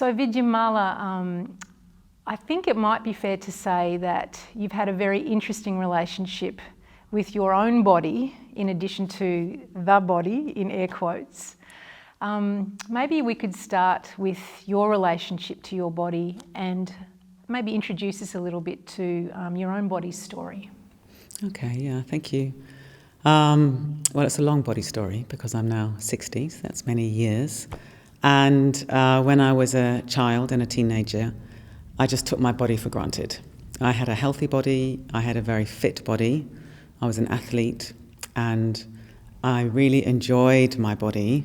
So Vidyamala, I think it might be fair to say that you've had a very interesting relationship with your own body, in addition to the body, in air quotes. Maybe we could start with your relationship to your body and maybe introduce us a little bit to your own body's story. Okay, yeah, thank you. Well, it's a long body story because I'm now 60, so that's many years. And when I was a child and a teenager, I just took my body for granted. I had a healthy body, I had a very fit body, I was an athlete, and I really enjoyed my body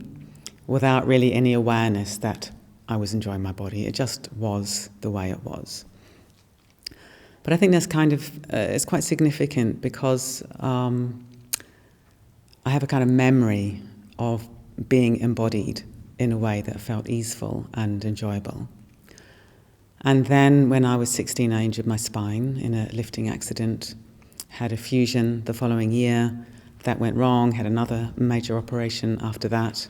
without really any awareness that I was enjoying my body. It just was the way it was. But I think that's it's quite significant because I have a kind of memory of being embodied in a way that felt easeful and enjoyable. And then when I was 16, I injured my spine in a lifting accident, had a fusion the following year. That went wrong, had another major operation after that.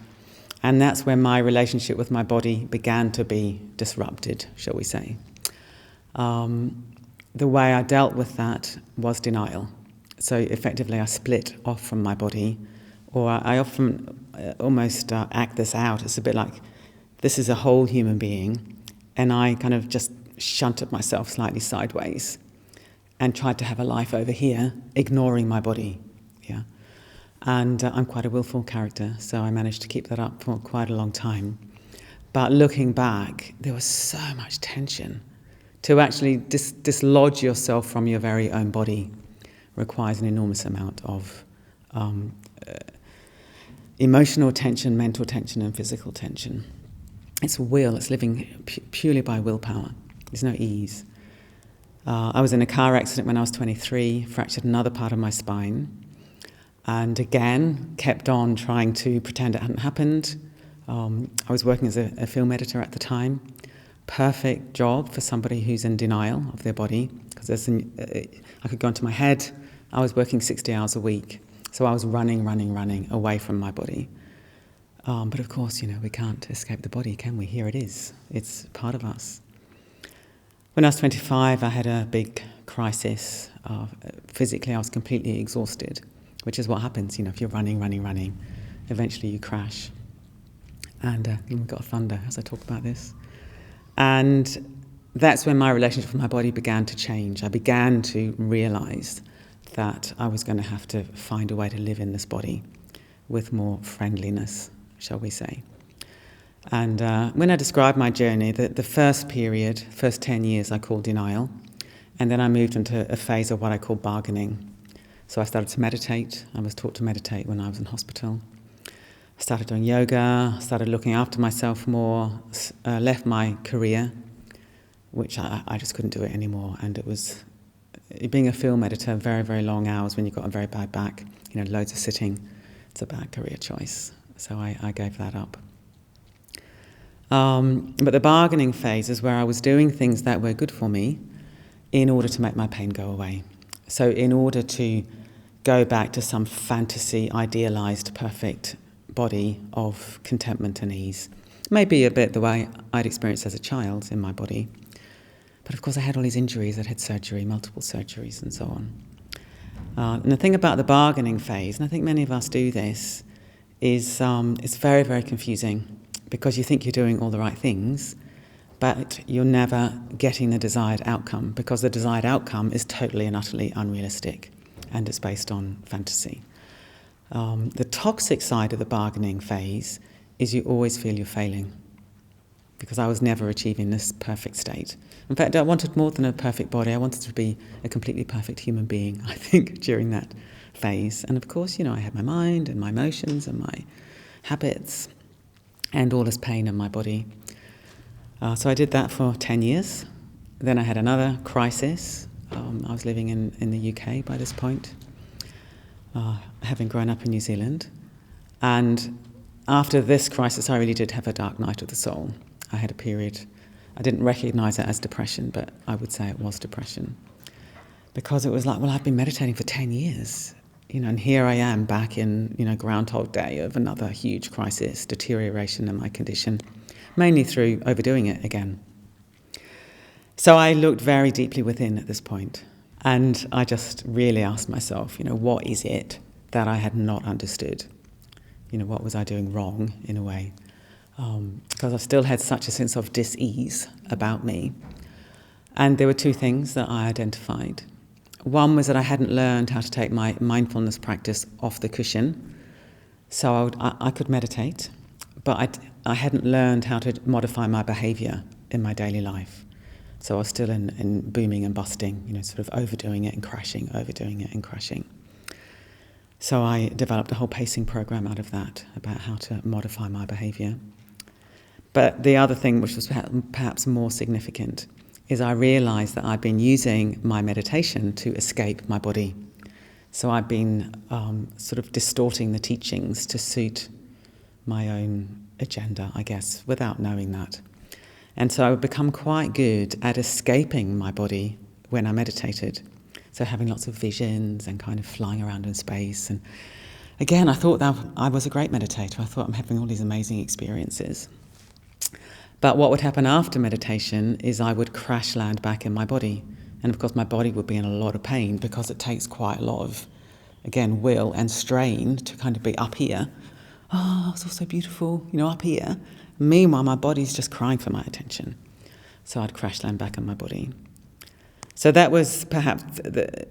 And that's when my relationship with my body began to be disrupted, shall we say. The way I dealt with that was denial. So effectively I split off from my body, or I often almost act this out. It's a bit like, this is a whole human being, and I kind of just shunted myself slightly sideways and tried to have a life over here, ignoring my body. Yeah, and I'm quite a willful character, so I managed to keep that up for quite a long time. But looking back, there was so much tension. To actually dislodge yourself from your very own body requires an enormous amount of emotional tension, mental tension, and physical tension. It's will, it's living purely by willpower. There's no ease. I was in a car accident when I was 23, fractured another part of my spine, and again kept on trying to pretend it hadn't happened. I was working as a film editor at the time. Perfect job for somebody who's in denial of their body, because I could go into my head. I was working 60 hours a week, so I was running away from my body. But of course, we can't escape the body, can we? Here it is. It's part of us. When I was 25, I had a big crisis. Physically, I was completely exhausted, which is what happens, if you're running, eventually you crash. And we've got thunder as I talk about this. And that's when my relationship with my body began to change. I began to realize that I was going to have to find a way to live in this body with more friendliness, shall we say. And when I describe my journey, the first 10 years I call denial, and then I moved into a phase of what I call bargaining. So I started to meditate. I was taught to meditate when I was in hospital. I started doing yoga, started looking after myself more, left my career, which I just couldn't do it anymore. And it was, being a film editor, very, very long hours when you've got a very bad back, loads of sitting. It's a bad career choice. So I gave that up. But the bargaining phase is where I was doing things that were good for me in order to make my pain go away. So in order to go back to some fantasy, idealized, perfect body of contentment and ease. Maybe a bit the way I'd experienced as a child in my body. But of course I had all these injuries. I'd had surgery, multiple surgeries and so on. And the thing about the bargaining phase, and I think many of us do this, is it's very, very confusing because you think you're doing all the right things, but you're never getting the desired outcome because the desired outcome is totally and utterly unrealistic and it's based on fantasy. The toxic side of the bargaining phase is you always feel you're failing because I was never achieving this perfect state. In fact, I wanted more than a perfect body. I wanted to be a completely perfect human being, I think, during that phase. And of course, I had my mind and my emotions and my habits and all this pain in my body. So I did that for 10 years. Then I had another crisis. I was living in the UK by this point. Having grown up in New Zealand. And after this crisis, I really did have a dark night of the soul. I had a period, I didn't recognize it as depression, but I would say it was depression. Because it was like, well, I've been meditating for 10 years. and here I am back in, Groundhog Day of another huge crisis, deterioration in my condition, mainly through overdoing it again. So I looked very deeply within at this point, and I just really asked myself, what is it that I had not understood? What was I doing wrong in a way? Because I still had such a sense of dis-ease about me. And there were two things that I identified. One was that I hadn't learned how to take my mindfulness practice off the cushion. So I could meditate, but I hadn't learned how to modify my behaviour in my daily life. So I was still in booming and busting, sort of overdoing it and crashing, overdoing it and crashing. So I developed a whole pacing program out of that, about how to modify my behaviour. But the other thing, which was perhaps more significant, is I realised that I'd been using my meditation to escape my body. So I'd been sort of distorting the teachings to suit my own agenda, I guess, without knowing that. And so I would become quite good at escaping my body when I meditated. So having lots of visions and kind of flying around in space. And again, I thought that I was a great meditator. I thought I'm having all these amazing experiences. But what would happen after meditation is I would crash land back in my body. And of course my body would be in a lot of pain because it takes quite a lot of, again, will and strain to kind of be up here. Oh, it's all so beautiful, up here. Meanwhile, my body's just crying for my attention. So I'd crash land back in my body. So that was perhaps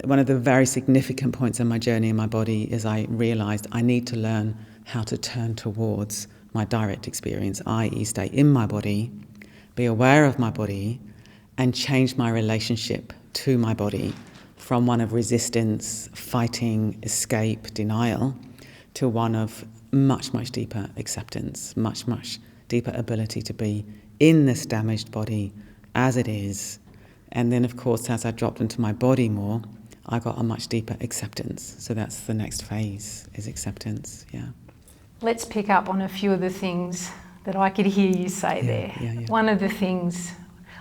one of the very significant points in my journey in my body, is I realised I need to learn how to turn towards my direct experience, i.e. stay in my body, be aware of my body, and change my relationship to my body from one of resistance, fighting, escape, denial, to one of much, much deeper acceptance, much, much deeper ability to be in this damaged body as it is. And then, of course, as I dropped into my body more, I got a much deeper acceptance. So that's the next phase, is acceptance, yeah. Let's pick up on a few of the things that I could hear you say there. Yeah. One of the things,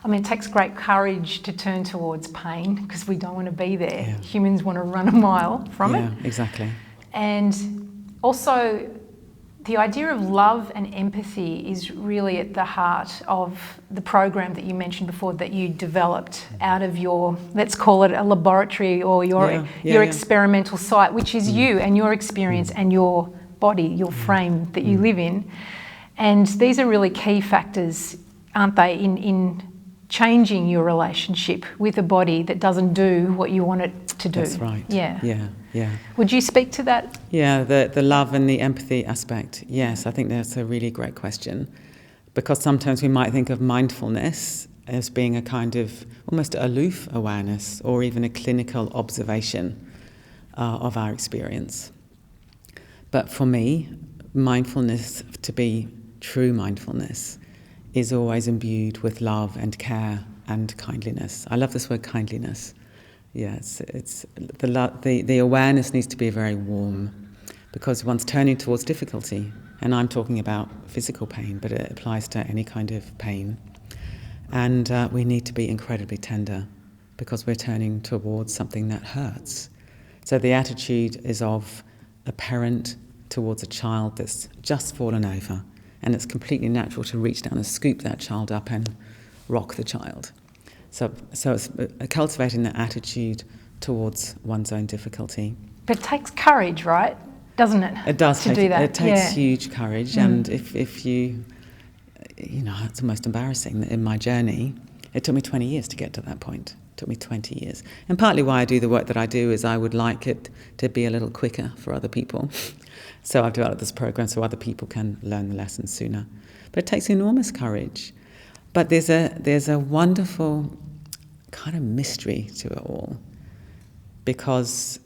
it takes great courage to turn towards pain because we don't want to be there. Yeah. Humans want to run a mile from it. Yeah, exactly. And also, the idea of love and empathy is really at the heart of the program that you mentioned before that you developed out of your, let's call it a laboratory, or your experimental site, which is you and your experience and your body, your frame that you live in. And these are really key factors, aren't they, in changing your relationship with a body that doesn't do what you want it to do. That's right. Yeah. Yeah. Would you speak to that? Yeah, the love and the empathy aspect. Yes, I think that's a really great question, because sometimes we might think of mindfulness as being a kind of almost aloof awareness, or even a clinical observation of our experience. But for me, mindfulness, to be true mindfulness, is always imbued with love and care and kindliness. I love this word kindliness. Yeah, it's the awareness needs to be very warm, because one's turning towards difficulty, and I'm talking about physical pain, but it applies to any kind of pain. And we need to be incredibly tender, because we're turning towards something that hurts. So the attitude is of a parent towards a child that's just fallen over, and it's completely natural to reach down and scoop that child up and rock the child. So it's cultivating that attitude towards one's own difficulty. But it takes courage, right? Doesn't it? It does. To do that. It takes huge courage, and if you, it's almost embarrassing that in my journey, it took me 20 years to get to that point. It took me 20 years. And partly why I do the work that I do is I would like it to be a little quicker for other people. So I've developed this program so other people can learn the lessons sooner. But it takes enormous courage. But there's a wonderful kind of mystery to it all, because,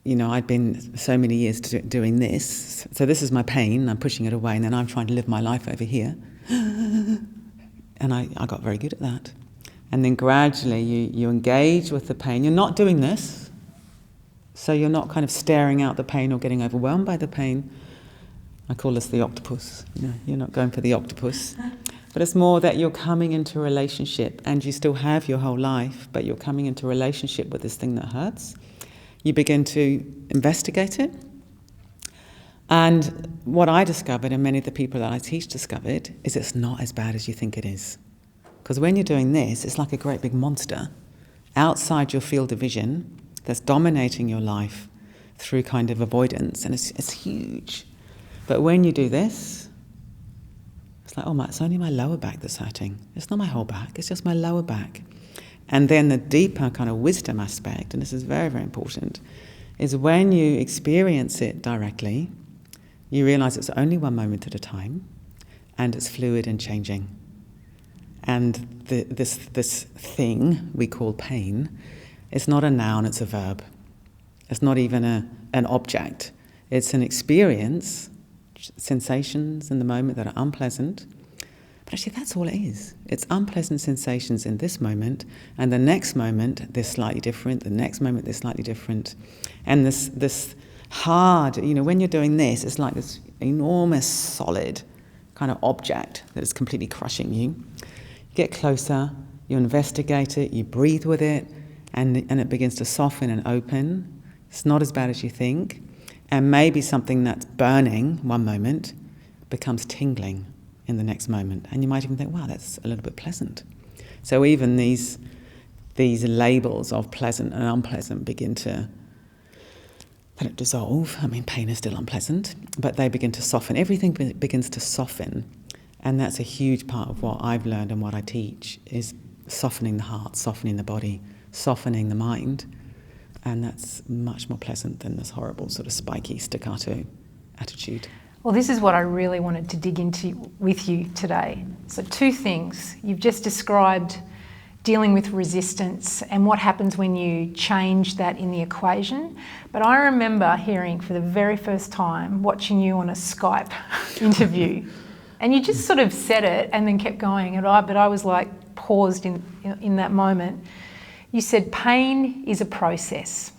I'd been so many years doing this. So this is my pain, I'm pushing it away, and then I'm trying to live my life over here. And I got very good at that. And then gradually you engage with the pain. You're not doing this, so you're not kind of staring out the pain or getting overwhelmed by the pain. I call this the octopus. You're not going for the octopus. But it's more that you're coming into a relationship, and you still have your whole life, but you're coming into a relationship with this thing that hurts. You begin to investigate it. And what I discovered, and many of the people that I teach discovered, is it's not as bad as you think it is. Because when you're doing this, it's like a great big monster outside your field of vision that's dominating your life through kind of avoidance, and it's huge. But when you do this, it's like, it's only my lower back that's hurting. It's not my whole back, it's just my lower back. And then the deeper kind of wisdom aspect, and this is very, very important, is when you experience it directly, you realize it's only one moment at a time, and it's fluid and changing. And this thing we call pain is not a noun, it's a verb. It's not even an object. It's an experience, sensations in the moment that are unpleasant. But actually that's all it is. It's unpleasant sensations in this moment, and the next moment they're slightly different, the next moment they're slightly different. And this hard, when you're doing this, it's like this enormous solid kind of object that is completely crushing you. You get closer, you investigate it, you breathe with it, and it begins to soften and open. It's not as bad as you think. And maybe something that's burning one moment becomes tingling in the next moment. And you might even think, wow, that's a little bit pleasant. So even these labels of pleasant and unpleasant begin to kind of dissolve. I mean, pain is still unpleasant, but they begin to soften. Everything begins to soften. And that's a huge part of what I've learned and what I teach, is softening the heart, softening the body, softening the mind. And that's much more pleasant than this horrible sort of spiky staccato attitude. Well, this is what I really wanted to dig into with you today. So 2 things. You've just described dealing with resistance and what happens when you change that in the equation. But I remember hearing for the very first time, watching you on a Skype interview, and you just sort of said it and then kept going. But I was like paused in that moment. You said pain is a process.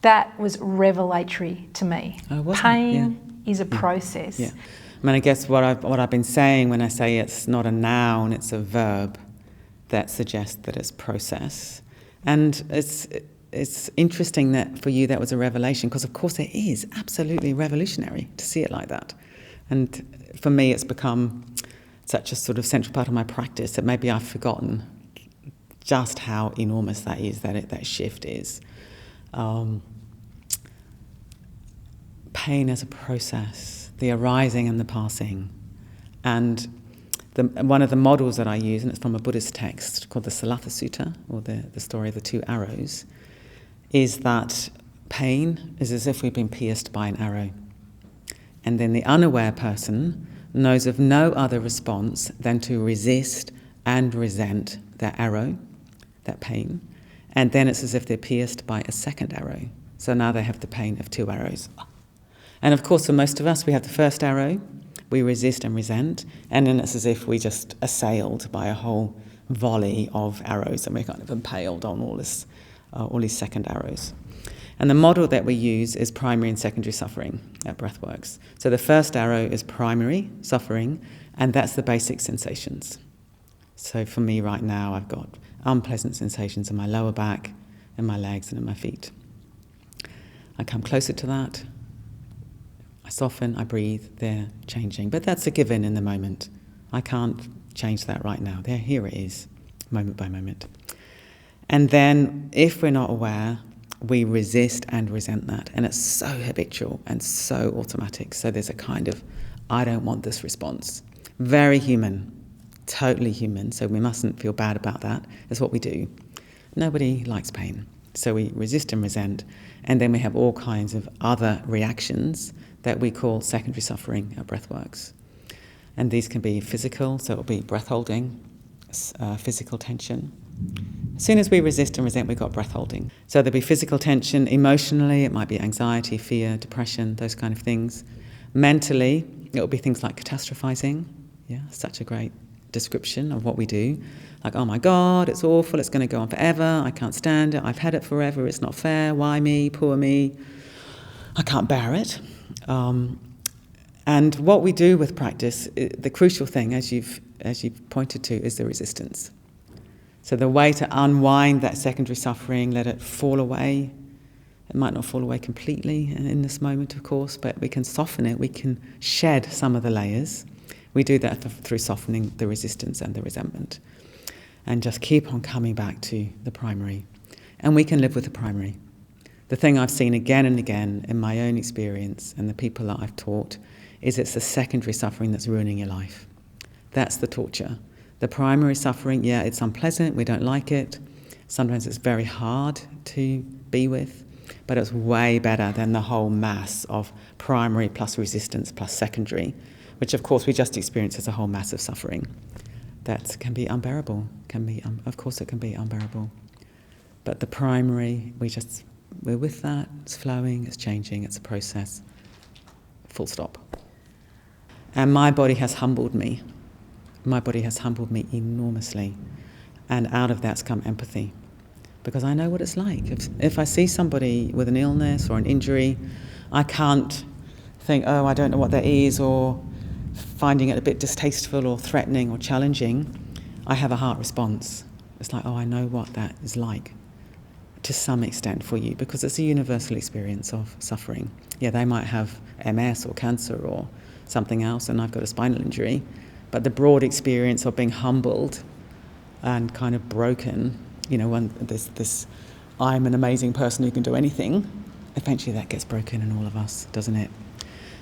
That was revelatory to me. Oh, wasn't it? Pain is a process. Yeah. I mean, I guess what I've been saying when I say it's not a noun, it's a verb that suggests that it's process. And it's interesting that for you that was a revelation, because of course it is absolutely revolutionary to see it like that. And for me it's become such a sort of central part of my practice that maybe I've forgotten just how enormous that is, that shift is. Pain as a process, the arising and the passing. And one of the models that I use, and it's from a Buddhist text called the Salatha Sutta, or the story of the 2 arrows, is that pain is as if we've been pierced by an arrow. And then the unaware person knows of no other response than to resist and resent that arrow, that pain. And then it's as if they're pierced by a second arrow. So now they have the pain of 2 arrows. And of course, for most of us, we have the first arrow, we resist and resent, and then it's as if we just assailed by a whole volley of arrows, and we're kind of impaled on all these second arrows. And the model that we use is primary and secondary suffering at Breathworks. So the first arrow is primary suffering, and that's the basic sensations. So for me right now, I've got unpleasant sensations in my lower back, in my legs, and in my feet. I come closer to that. I soften, I breathe, they're changing. But that's a given in the moment. I can't change that right now. Here it is, moment by moment. And then, if we're not aware, we resist and resent that. And it's so habitual and so automatic. So there's a kind of, I don't want this response. Very human, totally human. So we mustn't feel bad about that. That's what we do. Nobody likes pain. So we resist and resent. And then we have all kinds of other reactions that we call secondary suffering at Breathworks. And these can be physical, so it'll be breath holding, physical tension. As soon as we resist and resent, we've got breath holding. So there'll be physical tension. Emotionally, it might be anxiety, fear, depression, those kind of things. Mentally, it'll be things like catastrophizing. Yeah, such a great description of what we do. Like, oh my God, it's awful, it's going to go on forever, I can't stand it, I've had it forever, it's not fair, why me, poor me, I can't bear it. And what we do with practice, the crucial thing, as you've pointed to, is the resistance. So the way to unwind that secondary suffering, let it fall away, It might not fall away completely in this moment, of course, but we can soften it. We can shed some of the layers. We do that through softening the resistance and the resentment. And just keep on coming back to the primary. And we can live with the primary. The thing I've seen again and again in my own experience and the people that I've taught is it's the secondary suffering that's ruining your life. That's the torture. The primary suffering, yeah, it's unpleasant, we don't like it. Sometimes it's very hard to be with, but it's way better than the whole mass of primary plus resistance plus secondary, which of course we just experience as a whole mass of suffering. That can be unbearable. Of course it can be unbearable. But the primary, we're with that, it's flowing, it's changing, it's a process. Full stop. And my body has humbled me. My body has humbled me enormously. And out of that's come empathy. Because I know what it's like. If I see somebody with an illness or an injury, I can't think, oh, I don't know what that is, or finding it a bit distasteful or threatening or challenging. I have a heart response. It's like, oh, I know what that is like to some extent for you, because it's a universal experience of suffering. Yeah, they might have MS or cancer or something else, and I've got a spinal injury, but the broad experience of being humbled and kind of broken, when this I'm an amazing person who can do anything, eventually that gets broken in all of us, doesn't it?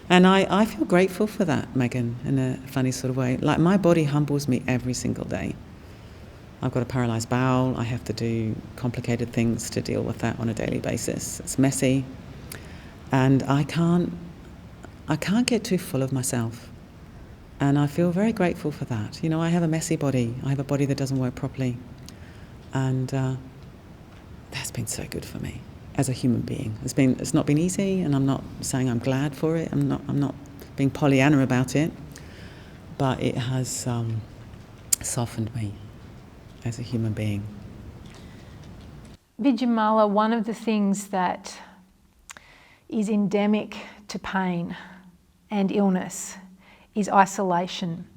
And I feel grateful for that, Megan, in a funny sort of way. Like, my body humbles me every single day. I've got a paralysed bowel. I have to do complicated things to deal with that on a daily basis. It's messy. And I can't get too full of myself. And I feel very grateful for that. I have a messy body. I have a body that doesn't work properly. And that's been so good for me as a human being. It's not been easy, and I'm not saying I'm glad for it. I'm not being Pollyanna about it. But it has softened me as a human being. Vidyamala, one of the things that is endemic to pain and illness is isolation.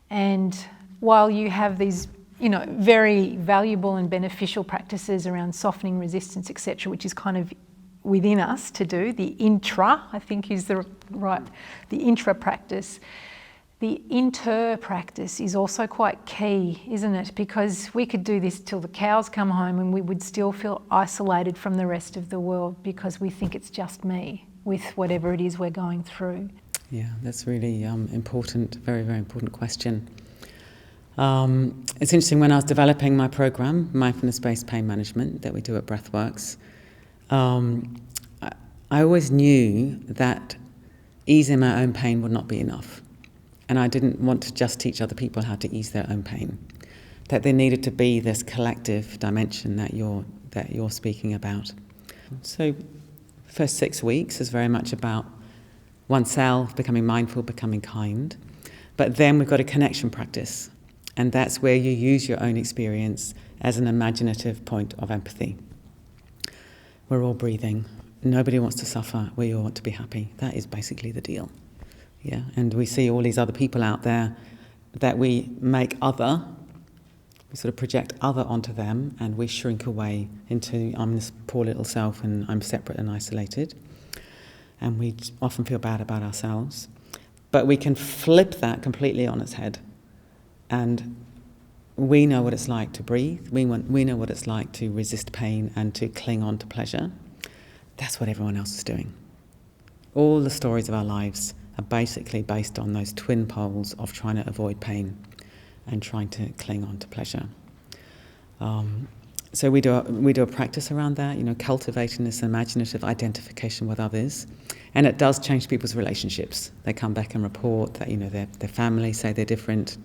And while you have these, very valuable and beneficial practices around softening resistance, etc., which is kind of within us to do, the intra, I think is the intra practice. The inter practice is also quite key, isn't it? Because we could do this till the cows come home and we would still feel isolated from the rest of the world because we think it's just me with whatever it is we're going through. Yeah, that's really important, very, very important question. It's interesting, when I was developing my program, mindfulness-based pain management that we do at Breathworks, I always knew that easing my own pain would not be enough. And I didn't want to just teach other people how to ease their own pain. That there needed to be this collective dimension that you're speaking about. So the first 6 weeks is very much about oneself, becoming mindful, becoming kind. But then we've got a connection practice. And that's where you use your own experience as an imaginative point of empathy. We're all breathing. Nobody wants to suffer. We all want to be happy. That is basically the deal. Yeah, and we see all these other people out there that we make other. We sort of project other onto them, and we shrink away into, I'm this poor little self and I'm separate and isolated. And we often feel bad about ourselves. But we can flip that completely on its head. And we know what it's like to breathe. We know what it's like to resist pain and to cling on to pleasure. That's what everyone else is doing. All the stories of our lives are basically based on those twin poles of trying to avoid pain and trying to cling on to pleasure. So we do a practice around that, cultivating this imaginative identification with others, and it does change people's relationships. They come back and report that their family say they're different,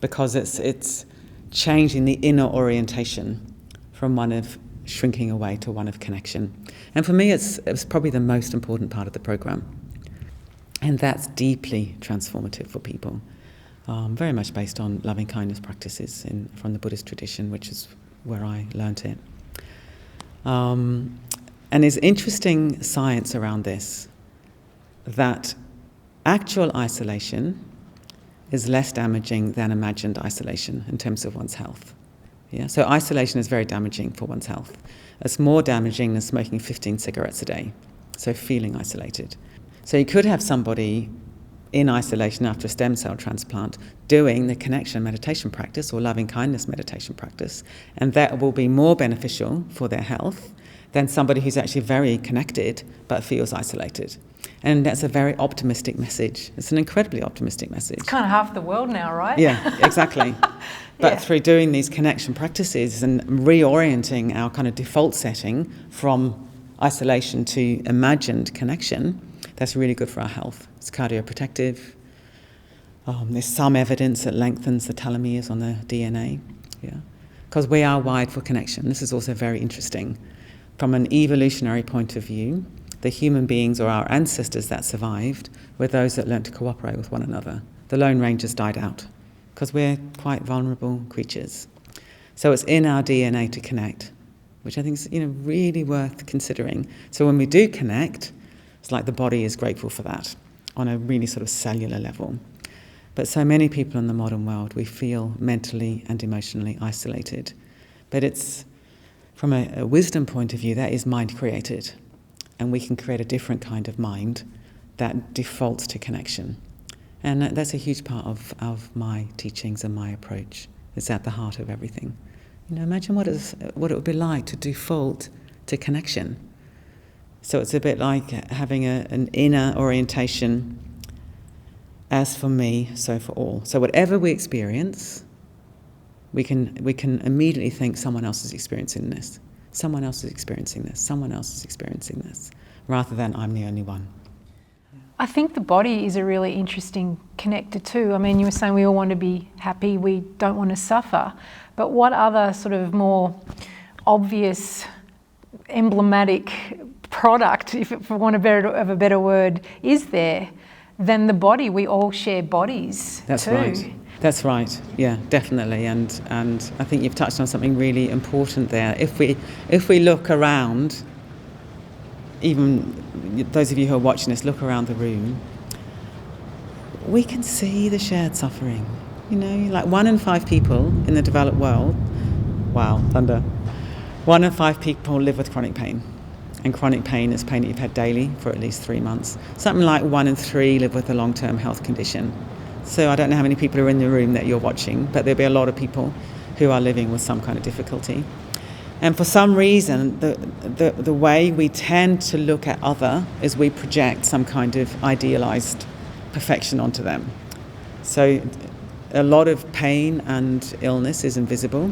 because it's changing the inner orientation from one of shrinking away to one of connection. And for me, it's probably the most important part of the program. And that's deeply transformative for people, very much based on loving kindness practices from the Buddhist tradition, which is where I learnt it. And there's interesting science around this, that actual isolation is less damaging than imagined isolation in terms of one's health. Yeah? So isolation is very damaging for one's health. It's more damaging than smoking 15 cigarettes a day. So feeling isolated. So you could have somebody in isolation after a stem cell transplant doing the connection meditation practice or loving kindness meditation practice, and that will be more beneficial for their health than somebody who's actually very connected but feels isolated. And that's a very optimistic message. It's an incredibly optimistic message. It's kind of half the world now, right? Yeah, exactly. But through doing these connection practices and reorienting our kind of default setting from isolation to imagined connection, that's really good for our health. It's cardioprotective. There's some evidence that lengthens the telomeres on the DNA. Yeah, because we are wired for connection. This is also very interesting. From an evolutionary point of view, the human beings or our ancestors that survived were those that learned to cooperate with one another. The Lone Rangers died out because we're quite vulnerable creatures. So it's in our DNA to connect, which I think is really worth considering. So when we do connect, it's like the body is grateful for that on a really sort of cellular level. But so many people in the modern world, we feel mentally and emotionally isolated. But it's, from a wisdom point of view, that is mind created. And we can create a different kind of mind that defaults to connection. And that's a huge part of my teachings and my approach. It's at the heart of everything. Imagine what it would be like to default to connection. So it's a bit like having an inner orientation, as for me, so for all. So whatever we experience, we can immediately think someone else is experiencing this. Someone else is experiencing this. Someone else is experiencing this, rather than I'm the only one. I think the body is a really interesting connector too. I mean, you were saying we all want to be happy, we don't want to suffer. But what other sort of more obvious, emblematic product, for want of a better word, is there than the body? We all share bodies. That's too. Right. That's right. Yeah, definitely. And I think you've touched on something really important there. If we look around, even those of you who are watching this, look around the room, we can see the shared suffering. Like 1 in 5 people in the developed world, wow, thunder. 1 in 5 people live with chronic pain. And chronic pain is pain that you've had daily for at least 3 months. Something like 1 in 3 live with a long-term health condition. So I don't know how many people are in the room that you're watching, but there'll be a lot of people who are living with some kind of difficulty. And for some reason, the way we tend to look at other is we project some kind of idealized perfection onto them. So a lot of pain and illness is invisible.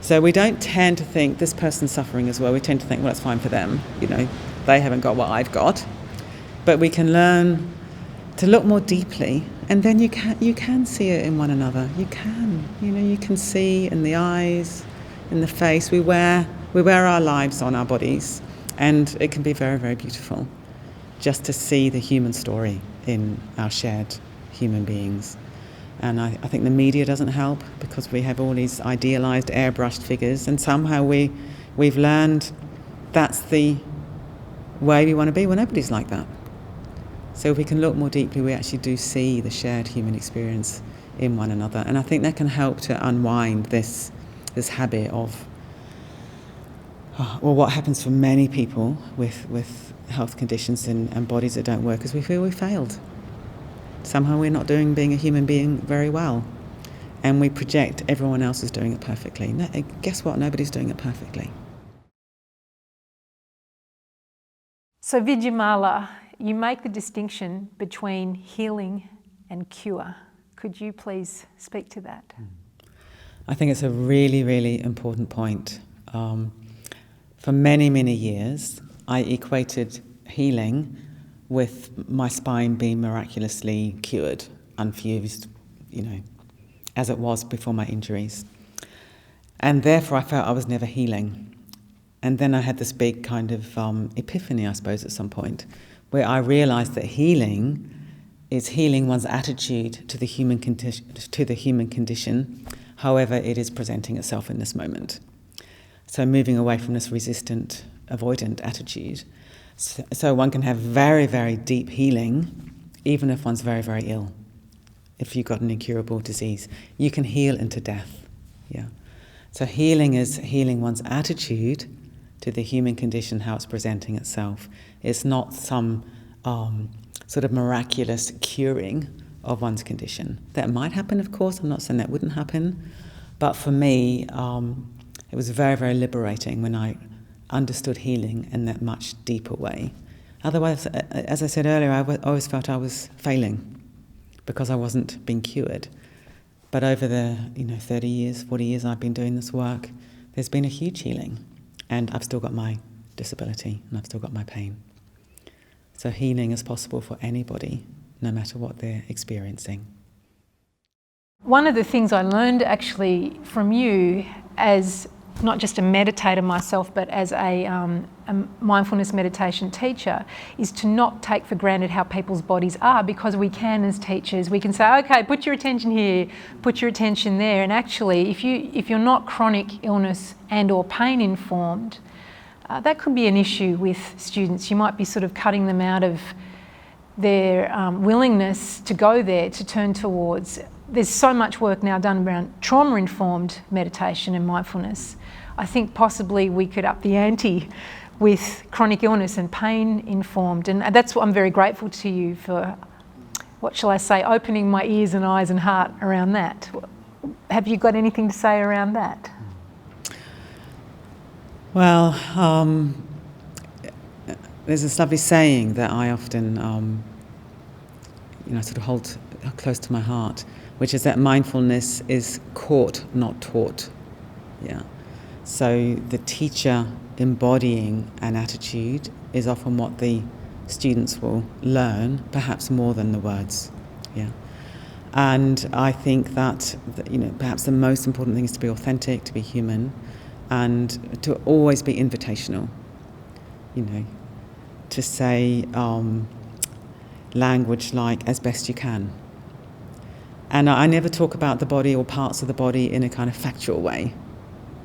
So we don't tend to think this person's suffering as well. We tend to think, well, it's fine for them. They haven't got what I've got. But we can learn to look more deeply, and then you can see it in one another. You can, you can see in the eyes, in the face. We wear our lives on our bodies, and it can be very, very beautiful just to see the human story in our shared human beings. And I think the media doesn't help because we have all these idealised, airbrushed figures, and somehow we've learned that's the way we want to be. Well, nobody's like that. So if we can look more deeply, we actually do see the shared human experience in one another. And I think that can help to unwind this habit of, what happens for many people with health conditions and bodies that don't work is we feel we failed. Somehow we're not being a human being very well. And we project everyone else is doing it perfectly. No, guess what? Nobody's doing it perfectly. So Vidyamala, you make the distinction between healing and cure. Could you please speak to that? I think it's a really, really important point. For many, many years, I equated healing with my spine being miraculously cured, unfused, as it was before my injuries. And therefore I felt I was never healing. And then I had this big kind of epiphany, I suppose, at some point, where I realised that healing is healing one's attitude to the human condition, however it is presenting itself in this moment. So moving away from this resistant, avoidant attitude. So one can have very, very deep healing, even if one's very, very ill. If you've got an incurable disease, you can heal into death. Yeah. So healing is healing one's attitude to the human condition, how it's presenting itself. It's not some sort of miraculous curing of one's condition. That might happen, of course. I'm not saying that wouldn't happen. But for me, it was very, very liberating when I understood healing in that much deeper way. Otherwise, as I said earlier, I always felt I was failing because I wasn't being cured. But over the 30 years, 40 years I've been doing this work, there's been a huge healing. And I've still got my disability and I've still got my pain. So healing is possible for anybody, no matter what they're experiencing. One of the things I learned actually from you as not just a meditator myself, but as a mindfulness meditation teacher, is to not take for granted how people's bodies are, because we can, as teachers, we can say, okay, put your attention here, put your attention there. And actually, if you're not chronic illness and or pain informed, that could be an issue with students. You might be sort of cutting them out of their willingness to go there, to turn towards. There's so much work now done around trauma-informed meditation and mindfulness. I think possibly we could up the ante with chronic illness and pain-informed. And that's what I'm very grateful to you for, what shall I say, opening my ears and eyes and heart around that. Have you got anything to say around that? Well, there's this lovely saying that I often sort of hold close to my heart, which is that mindfulness is caught, not taught. Yeah. So the teacher embodying an attitude is often what the students will learn, perhaps more than the words. Yeah. And I think that perhaps the most important thing is to be authentic, to be human, and to always be invitational. To say language like as best you can. And I never talk about the body or parts of the body in a kind of factual way,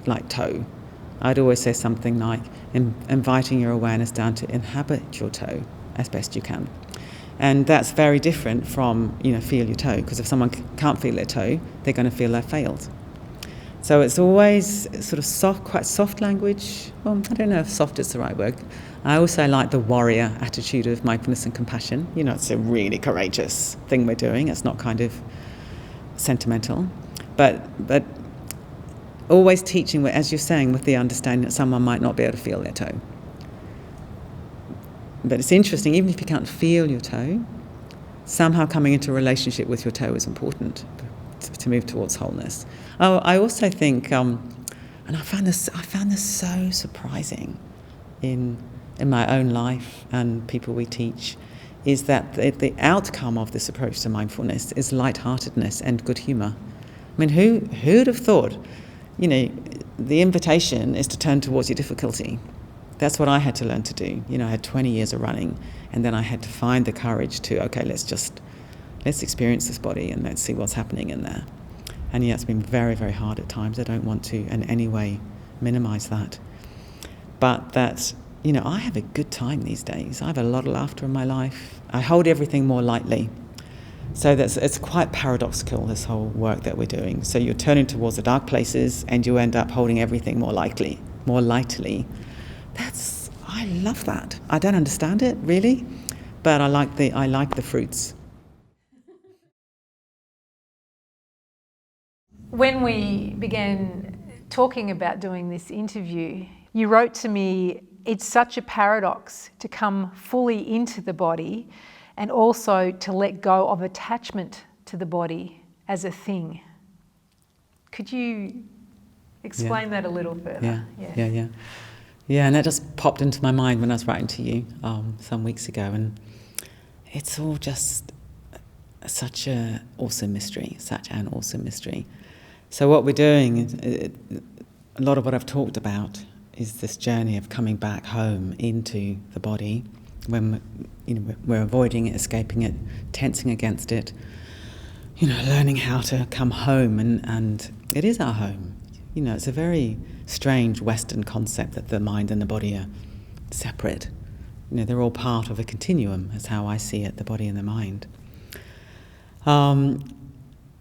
like toe. I'd always say something like inviting your awareness down to inhabit your toe as best you can. And that's very different from, feel your toe, because if someone can't feel their toe, they're going to feel they've failed. So it's always sort of soft, quite soft language. Well, I don't know if soft is the right word. I also like the warrior attitude of mindfulness and compassion. It's a really courageous thing we're doing. It's not kind of sentimental. But always teaching, as you're saying, with the understanding that someone might not be able to feel their toe. But it's interesting, even if you can't feel your toe, somehow coming into a relationship with your toe is important to move towards wholeness. Oh, I also think, and I found this so surprising in my own life and people we teach, is that the outcome of this approach to mindfulness is lightheartedness and good humour. I mean, who'd have thought? The invitation is to turn towards your difficulty. That's what I had to learn to do. I had 20 years of running, and then I had to find the courage to, okay, let's experience this body and let's see what's happening in there. And yeah, it's been very, very hard at times. I don't want to in any way minimise that. But that, I have a good time these days. I have a lot of laughter in my life. I hold everything more lightly. So it's quite paradoxical, this whole work that we're doing. So you're turning towards the dark places and you end up holding everything more lightly. I love that. I don't understand it really, but I like the fruits. When we began talking about doing this interview, you wrote to me, it's such a paradox to come fully into the body and also to let go of attachment to the body as a thing. Could you explain that a little further? Yeah, and that just popped into my mind when I was writing to you some weeks ago, and it's all just such an awesome mystery. So what we're doing, a lot of what I've talked about is this journey of coming back home into the body when we're avoiding it, escaping it, tensing against it, learning how to come home, and it is our home. It's a very strange Western concept that the mind and the body are separate. They're all part of a continuum, is how I see it, the body and the mind.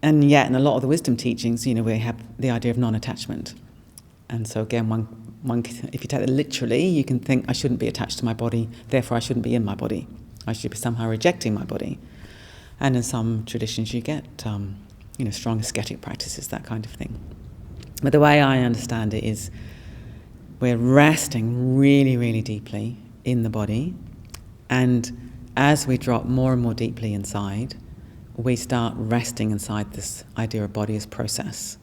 And yet, in a lot of the wisdom teachings, we have the idea of non-attachment. And so again, one, if you take it literally, you can think, I shouldn't be attached to my body, therefore I shouldn't be in my body. I should be somehow rejecting my body. And in some traditions you get strong ascetic practices, that kind of thing. But the way I understand it is we're resting really, really deeply in the body, and as we drop more and more deeply inside, we start resting inside this idea of body as process,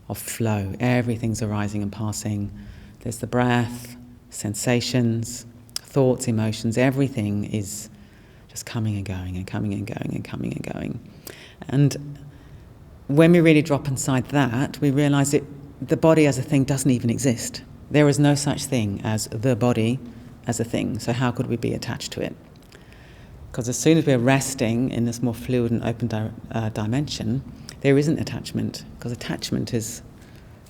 of flow. Everything's arising and passing. There's the breath, sensations, thoughts, emotions, everything is just coming and going and coming and going and coming and going. And when we really drop inside that, we realize the body as a thing doesn't even exist. There is no such thing as the body as a thing, so how could we be attached to it? Because as soon as we're resting in this more fluid and open dimension, there isn't attachment, because attachment is,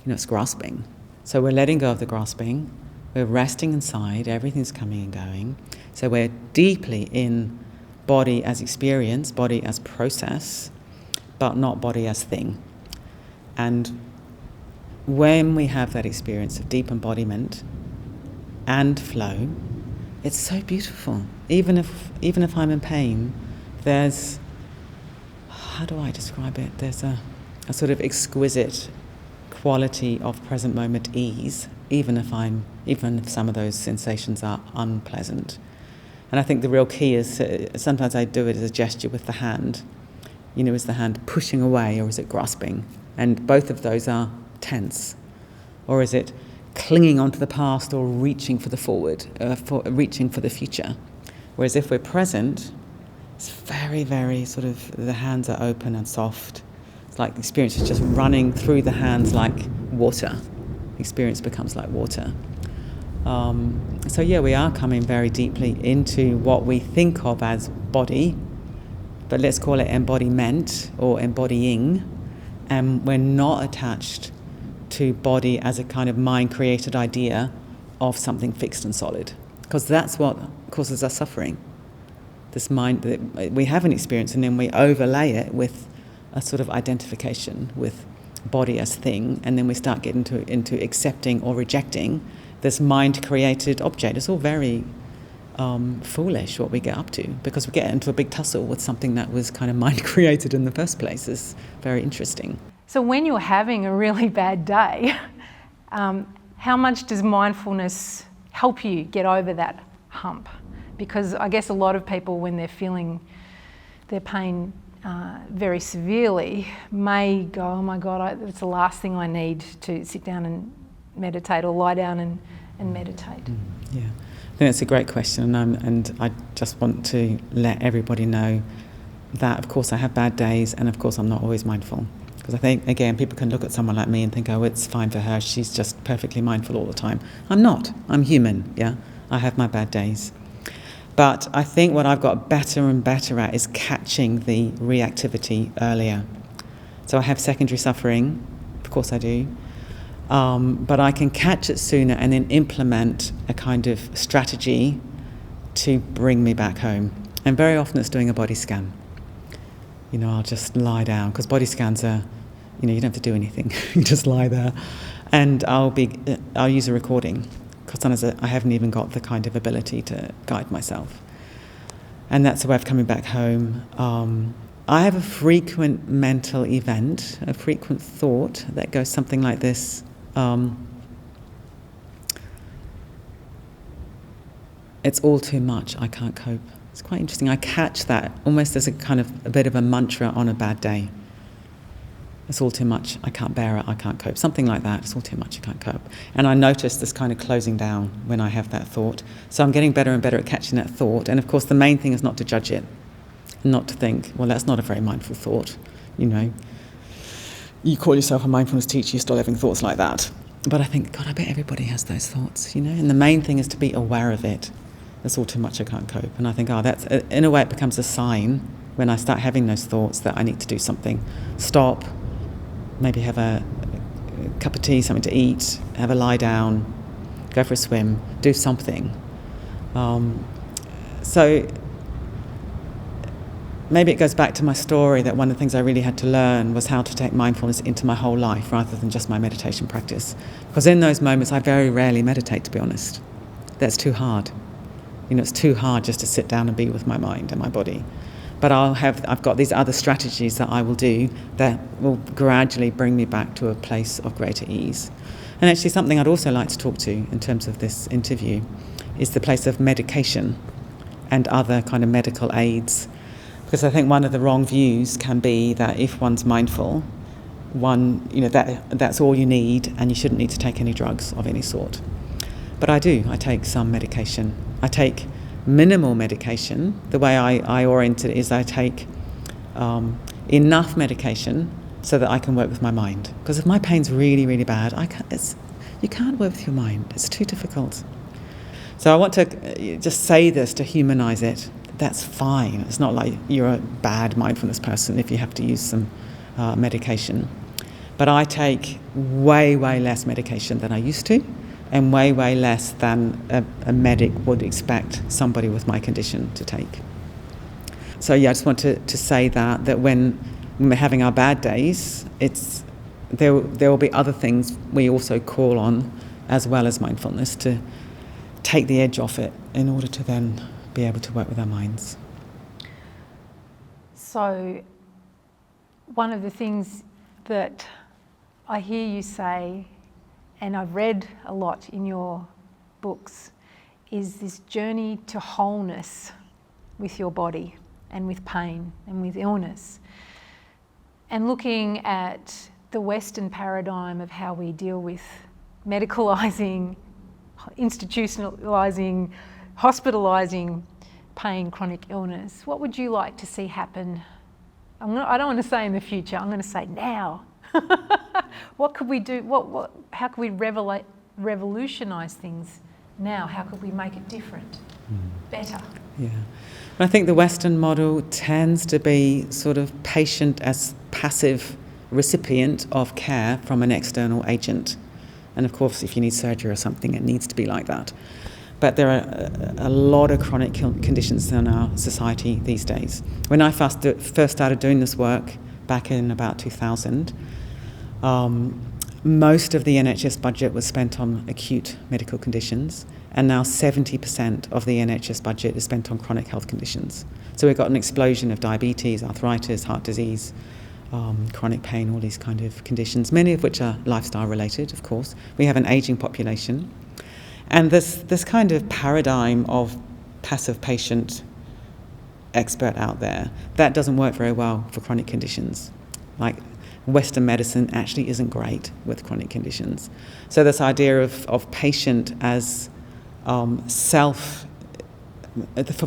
it's grasping. So we're letting go of the grasping, we're resting inside, everything's coming and going. So we're deeply in body as experience, body as process, but not body as thing. And when we have that experience of deep embodiment and flow, it's so beautiful. Even if I'm in pain, there's, how do I describe it? There's a sort of exquisite quality of present moment ease, even if some of those sensations are unpleasant. And I think the real key is, sometimes I do it as a gesture with the hand. Is the hand pushing away or is it grasping? And both of those are tense. Or is it clinging onto the past or reaching for the forward, reaching for the future? Whereas if we're present, it's very, very sort of, the hands are open and soft. It's like the experience is just running through the hands like water. The experience becomes like water. So we are coming very deeply into what we think of as body, but let's call it embodiment or embodying, and we're not attached to body as a kind of mind-created idea of something fixed and solid, because that's what causes us suffering. This mind that we have an experience and then we overlay it with a sort of identification with body as thing, and then we start getting into accepting or rejecting this mind-created object. It's all very foolish what we get up to, because we get into a big tussle with something that was kind of mind-created in the first place. It's very interesting. So when you're having a really bad day, how much does mindfulness help you get over that hump? Because I guess a lot of people, when they're feeling their pain very severely, may go, oh my God, it's the last thing I need to sit down and meditate, or lie down and meditate. Yeah, I think that's a great question, and I just want to let everybody know that, of course, I have bad days, and of course I'm not always mindful. Because I think, again, people can look at someone like me and think, oh, it's fine for her, she's just perfectly mindful all the time. I'm not. I'm human, yeah? I have my bad days. But I think what I've got better and better at is catching the reactivity earlier. So I have secondary suffering, of course I do, but I can catch it sooner and then implement a kind of strategy to bring me back home. And very often it's doing a body scan. I'll just lie down, because body scans are, you don't have to do anything. You just lie there, and I'll use a recording, because sometimes I haven't even got the kind of ability to guide myself. And that's a way of coming back home. I have a frequent mental event, a frequent thought that goes something like this. It's all too much, I can't cope. It's quite interesting. I catch that almost as a kind of a bit of a mantra on a bad day. It's all too much, I can't bear it, I can't cope. Something like that, it's all too much, I can't cope. And I notice this kind of closing down when I have that thought. So I'm getting better and better at catching that thought. And of course the main thing is not to judge it, not to think, well, that's not a very mindful thought. You call yourself a mindfulness teacher, you're still having thoughts like that. But I think, God, I bet everybody has those thoughts, And the main thing is to be aware of it. It's all too much, I can't cope. And I think, that's, in a way, it becomes a sign when I start having those thoughts that I need to do something. Stop, maybe have a cup of tea, something to eat, have a lie down, go for a swim, do something. So maybe it goes back to my story that one of the things I really had to learn was how to take mindfulness into my whole life rather than just my meditation practice. Because in those moments, I very rarely meditate, to be honest. That's too hard. It's too hard just to sit down and be with my mind and my body. But I've got these other strategies that I will do that will gradually bring me back to a place of greater ease. And actually something I'd also like to talk to in terms of this interview is the place of medication and other kind of medical aids. Because I think one of the wrong views can be that if one's mindful, that's all you need and you shouldn't need to take any drugs of any sort. But I take some medication. I take minimal medication. The way I orient it is I take enough medication so that I can work with my mind. Because if my pain's really, really bad, you can't work with your mind. It's too difficult. So I want to just say this to humanize it. That's fine. It's not like you're a bad mindfulness person if you have to use some medication. But I take way, way less medication than I used to, and way, way less than a medic would expect somebody with my condition to take. So I just want to say that when we're having our bad days, there will be other things we also call on, as well as mindfulness, to take the edge off it in order to then be able to work with our minds. So one of the things that I hear you say, and I've read a lot in your books, is this journey to wholeness with your body and with pain and with illness. And looking at the Western paradigm of how we deal with medicalising, institutionalising, hospitalising pain, chronic illness, what would you like to see happen? I don't want to say in the future, I'm going to say now. What could we do? How could we revolutionise things now? How could we make it different, better? Yeah. I think the Western model tends to be sort of patient as passive recipient of care from an external agent. And of course, if you need surgery or something, it needs to be like that. But there are a lot of chronic conditions in our society these days. When I first started doing this work back in about 2000, most of the NHS budget was spent on acute medical conditions, and now 70% of the NHS budget is spent on chronic health conditions. So we've got an explosion of diabetes, arthritis, heart disease, chronic pain, all these kind of conditions, many of which are lifestyle related, of course. We have an ageing population. And this kind of paradigm of passive patient expert out there, that doesn't work very well for chronic conditions. Like Western medicine actually isn't great with chronic conditions. So this idea of patient as for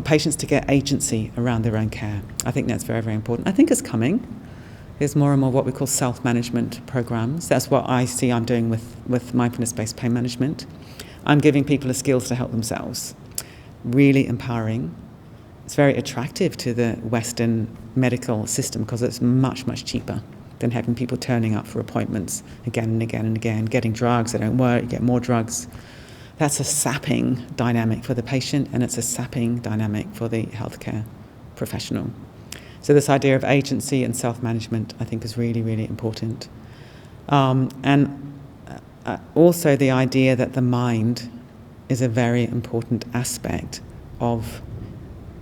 patients to get agency around their own care, I think that's very, very important. I think it's coming. There's more and more what we call self-management programs. That's what I see I'm doing with mindfulness-based pain management. I'm giving people the skills to help themselves. Really empowering. It's very attractive to the Western medical system because it's much, much cheaper than having people turning up for appointments again and again and again, getting drugs that don't work, you get more drugs. That's a sapping dynamic for the patient, and it's a sapping dynamic for the healthcare professional. So this idea of agency and self-management, I think, is really, really important. Also the idea that the mind is a very important aspect of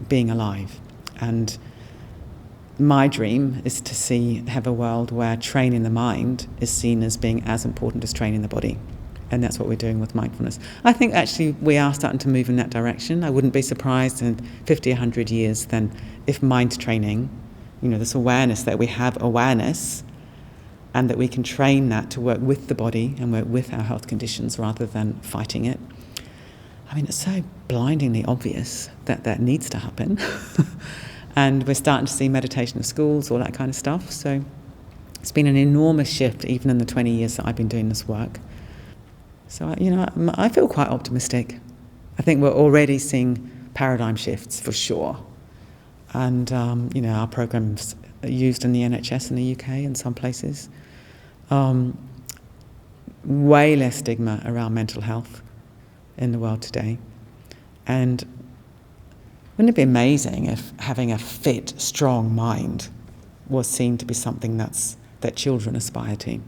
being alive. And my dream is to have a world where training the mind is seen as being as important as training the body. And that's what we're doing with mindfulness. I think actually we are starting to move in that direction. I wouldn't be surprised in 50, 100 years then if mind training, this awareness that we have awareness, and that we can train that to work with the body and work with our health conditions rather than fighting it. I mean, it's so blindingly obvious that needs to happen. And we're starting to see meditation in schools, all that kind of stuff. So it's been an enormous shift even in the 20 years that I've been doing this work. So, I feel quite optimistic. I think we're already seeing paradigm shifts for sure. And, our programs are used in the NHS in the UK in some places. Way less stigma around mental health in the world today. And Wouldn't it be amazing if having a fit, strong mind was seen to be something that children aspire to?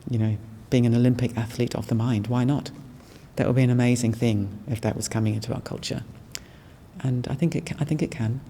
You know, being an Olympic athlete of the mind, why not? That would be an amazing thing if that was coming into our culture. And I think it can.